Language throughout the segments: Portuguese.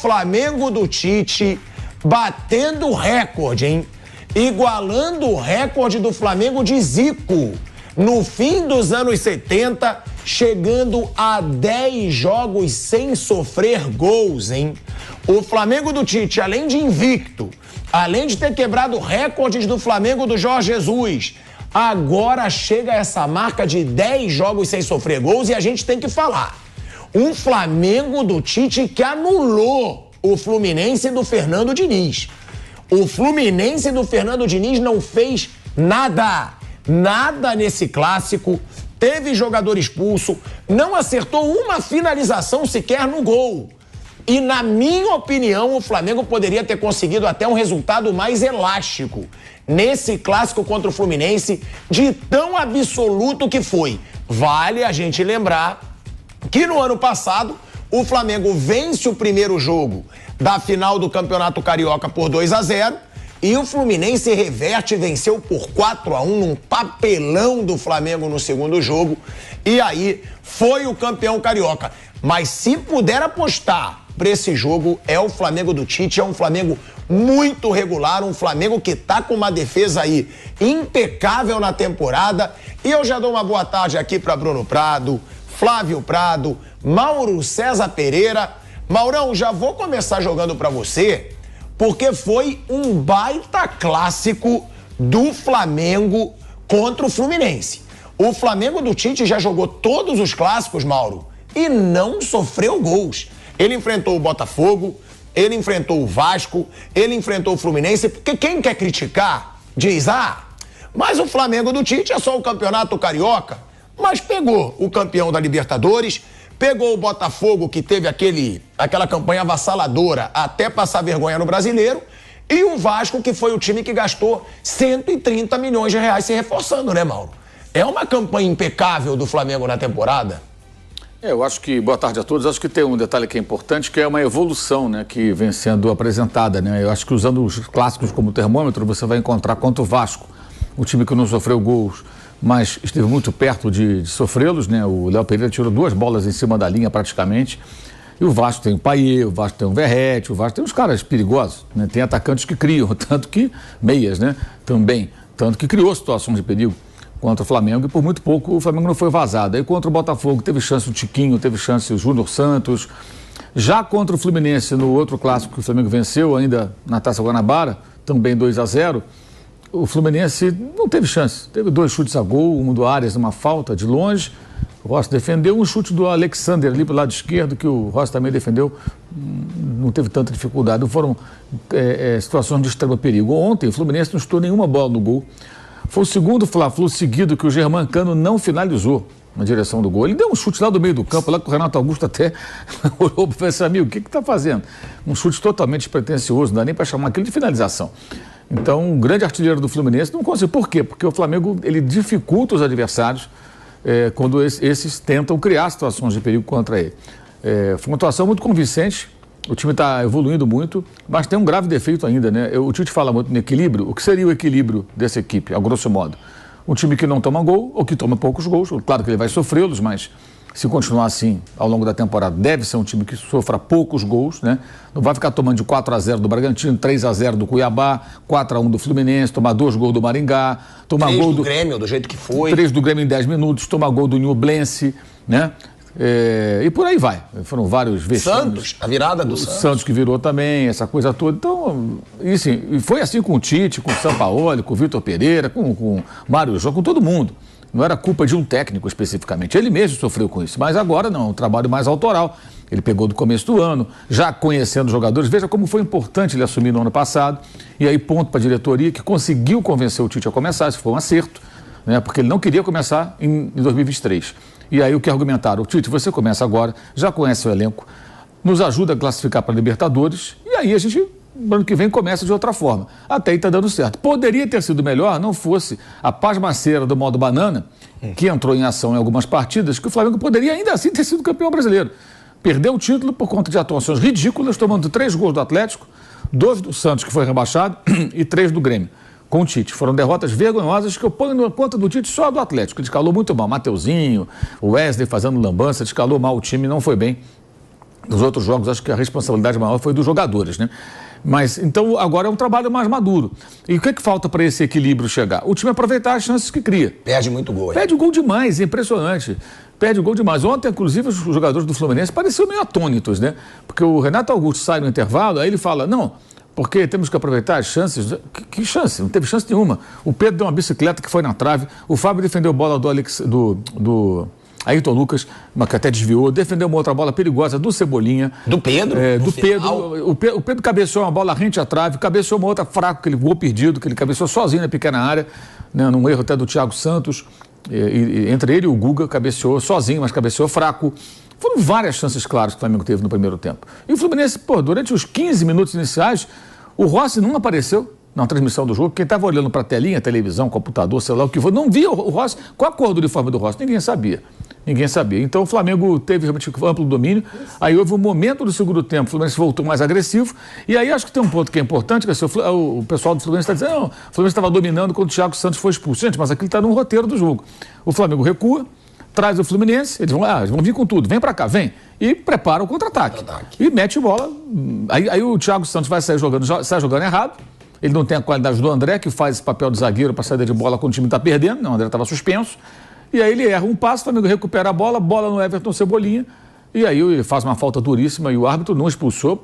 Flamengo do Tite batendo o recorde, hein? Igualando o recorde do Flamengo de Zico. No fim dos anos 70, chegando a 10 jogos sem sofrer gols, hein? O Flamengo do Tite, além de invicto, além de ter quebrado recordes do Flamengo do Jorge Jesus, agora chega a essa marca de 10 jogos sem sofrer gols e a gente tem que falar. Um Flamengo do Tite que anulou o Fluminense do Fernando Diniz. O Fluminense do Fernando Diniz não fez nada nesse clássico, teve jogador expulso, não acertou uma finalização sequer no gol. E, na minha opinião, o Flamengo poderia ter conseguido até um resultado mais elástico nesse clássico contra o Fluminense, de tão absoluto que foi. Vale a gente lembrar que no ano passado o Flamengo vence o primeiro jogo da final do Campeonato Carioca por 2-0 e o Fluminense reverte e venceu por 4-1 num papelão do Flamengo no segundo jogo e aí foi o campeão carioca. Mas se puder apostar para esse jogo, é o Flamengo do Tite, é um Flamengo muito regular, um Flamengo que tá com uma defesa aí impecável na temporada. E eu já dou uma boa tarde aqui para Bruno Prado, Flávio Prado, Mauro César Pereira. Maurão, já vou começar jogando para você, porque foi um baita clássico do Flamengo contra o Fluminense. O Flamengo do Tite já jogou todos os clássicos, Mauro, e não sofreu gols. Ele enfrentou o Botafogo, ele enfrentou o Vasco, ele enfrentou o Fluminense, porque quem quer criticar diz, mas o Flamengo do Tite é só o Campeonato Carioca, mas pegou o campeão da Libertadores, pegou o Botafogo, que teve aquela campanha avassaladora até passar vergonha no Brasileiro, e o Vasco, que foi o time que gastou 130 milhões de reais se reforçando, né, Mauro? É uma campanha impecável do Flamengo na temporada. Eu acho que, boa tarde a todos, acho que tem um detalhe que é importante, que é uma evolução, né, que vem sendo apresentada, né? Eu acho que usando os clássicos como termômetro, você vai encontrar contra o Vasco, o time que não sofreu gols, mas esteve muito perto de sofrê-los, né? O Léo Pereira tirou 2 bolas em cima da linha praticamente. E o Vasco tem o Payet, o Vasco tem o Verratti, o Vasco tem uns caras perigosos, né? Tem atacantes que criam, tanto que meias, né? Também, tanto que criou situações de perigo contra o Flamengo e por muito pouco o Flamengo não foi vazado. Aí contra o Botafogo teve chance o Tiquinho, teve chance o Júnior Santos. Já contra o Fluminense, no outro clássico que o Flamengo venceu, ainda na Taça Guanabara, também 2-0, o Fluminense não teve chance. Teve 2 chutes a gol, um do Arias, uma falta de longe. O Rossi defendeu, um chute do Alexander ali para o lado esquerdo, que o Rossi também defendeu, não teve tanta dificuldade. Foram situações de extremo perigo. Ontem o Fluminense não chutou nenhuma bola no gol. Foi o segundo Fla-Flu seguido que o Germancano não finalizou na direção do gol. Ele deu um chute lá do meio do campo, lá que o Renato Augusto até olhou para esse amigo, o que está fazendo? Um chute totalmente despretensioso, não dá nem para chamar aquilo de finalização. Então, um grande artilheiro do Fluminense não conseguiu. Por quê? Porque o Flamengo ele dificulta os adversários quando esses tentam criar situações de perigo contra ele. Foi uma atuação muito convincente. O time está evoluindo muito, mas tem um grave defeito ainda, né? O Tite fala muito no equilíbrio. O que seria o equilíbrio dessa equipe, a grosso modo? Um time que não toma gol ou que toma poucos gols. Claro que ele vai sofrê-los, mas se continuar assim ao longo da temporada, deve ser um time que sofra poucos gols, né? Não vai ficar tomando de 4-0 do Bragantino, 3-0 do Cuiabá, 4-1 do Fluminense, tomar 2 gols do Maringá, tomar 3 gol do Grêmio, do jeito que foi. 3 do Grêmio em 10 minutos, tomar gol do Nublense, né? E por aí vai. Foram vários vexames. Santos, a virada do Santos que virou também, essa coisa toda. Então, e foi assim com o Tite, com o Sampaoli, com o Vitor Pereira, com o Mário Jô, com todo mundo. Não era culpa de um técnico especificamente. Ele mesmo sofreu com isso. Mas agora não, um trabalho mais autoral. Ele pegou do começo do ano, já conhecendo os jogadores. Veja como foi importante ele assumir no ano passado. E aí, ponto para a diretoria, que conseguiu convencer o Tite a começar. Isso foi um acerto, né? Porque ele não queria começar em 2023. E aí o que argumentaram? Tite, você começa agora, já conhece o elenco, nos ajuda a classificar para a Libertadores, e aí a gente, no ano que vem, começa de outra forma. Até aí está dando certo. Poderia ter sido melhor, não fosse a pasmaceira do modo banana, que entrou em ação em algumas partidas, que o Flamengo poderia ainda assim ter sido campeão brasileiro. Perdeu o título por conta de atuações ridículas, tomando 3 gols do Atlético, 2 do Santos, que foi rebaixado, e 3 do Grêmio. Com o Tite. Foram derrotas vergonhosas que eu ponho na conta do Tite só do Atlético. Ele escalou muito mal. Mateuzinho, o Wesley fazendo lambança, escalou mal o time, não foi bem Nos outros jogos, acho que a responsabilidade maior foi dos jogadores, né? Mas, então, agora é um trabalho mais maduro. E o que é que falta para esse equilíbrio chegar? O time aproveitar as chances que cria. Perde muito gol. Perde gol demais, é impressionante. Perde gol demais. Ontem, inclusive, os jogadores do Fluminense pareciam meio atônitos, né? Porque o Renato Augusto sai no intervalo, aí ele fala, não, porque temos que aproveitar as chances. Que chance? Não teve chance nenhuma. O Pedro deu uma bicicleta que foi na trave, o Fábio defendeu a bola do Ayrton Lucas, que até desviou, defendeu uma outra bola perigosa do Cebolinha. Do Pedro? Do Pedro. O Pedro cabeceou uma bola rente à trave, cabeceou uma outra fraca, aquele gol perdido, que ele cabeceou sozinho na pequena área, né, num erro até do Thiago Santos. Entre ele e o Guga, cabeceou sozinho, mas cabeceou fraco. Foram várias chances claras que o Flamengo teve no primeiro tempo. E o Fluminense, durante os 15 minutos iniciais, o Rossi não apareceu na transmissão do jogo. Quem estava olhando para a telinha, televisão, computador, celular, o que for, não via o Rossi. Qual a cor do uniforme do Rossi? Ninguém sabia. Então o Flamengo teve realmente amplo domínio. Aí houve um momento do segundo tempo, o Fluminense voltou mais agressivo. E aí acho que tem um ponto que é importante, que o pessoal do Fluminense está dizendo, não, o Fluminense estava dominando quando o Thiago Santos foi expulso. Gente, mas aquilo está no roteiro do jogo. O Flamengo recua, traz o Fluminense, eles vão vir com tudo, vem pra cá, vem. E prepara o contra-ataque. E mete bola. Aí o Thiago Santos vai sai jogando errado. Ele não tem a qualidade do André, que faz esse papel de zagueiro para saída de bola quando o time está perdendo. Não, o André estava suspenso. E aí ele erra um passo, o Flamengo recupera a bola no Everton Cebolinha. E aí ele faz uma falta duríssima e o árbitro não expulsou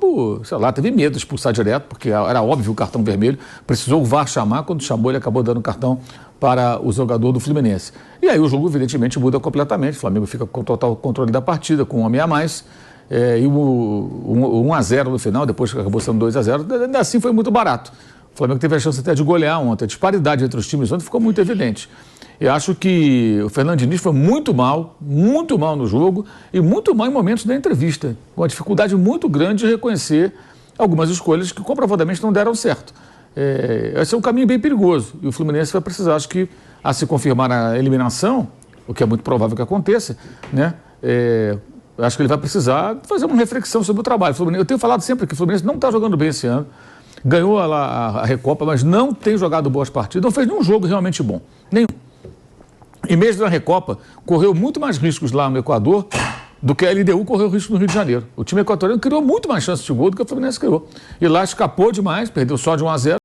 teve medo de expulsar direto, porque era óbvio o cartão vermelho. Precisou o VAR chamar, quando chamou ele acabou dando cartão para o jogador do Fluminense. E aí o jogo evidentemente muda completamente, o Flamengo fica com total controle da partida, com um homem a mais, e o 1-0 no final, depois que acabou sendo 2-0, ainda assim foi muito barato. O Flamengo teve a chance até de golear ontem, a disparidade entre os times ontem ficou muito evidente. Eu acho que o Fernando Diniz foi muito mal no jogo e muito mal em momentos da entrevista, com uma dificuldade muito grande de reconhecer algumas escolhas que comprovadamente não deram certo. Esse é um caminho bem perigoso e o Fluminense vai precisar, acho que, a se confirmar a eliminação, o que é muito provável que aconteça, né? Acho que ele vai precisar fazer uma reflexão sobre o trabalho. Eu tenho falado sempre que o Fluminense não está jogando bem esse ano, ganhou a Recopa, mas não tem jogado boas partidas, não fez nenhum jogo realmente bom, nenhum. E mesmo na Recopa, correu muito mais riscos lá no Equador do que a LDU correu risco no Rio de Janeiro. O time equatoriano criou muito mais chances de gol do que o Fluminense criou. E lá escapou demais, perdeu só de 1-0.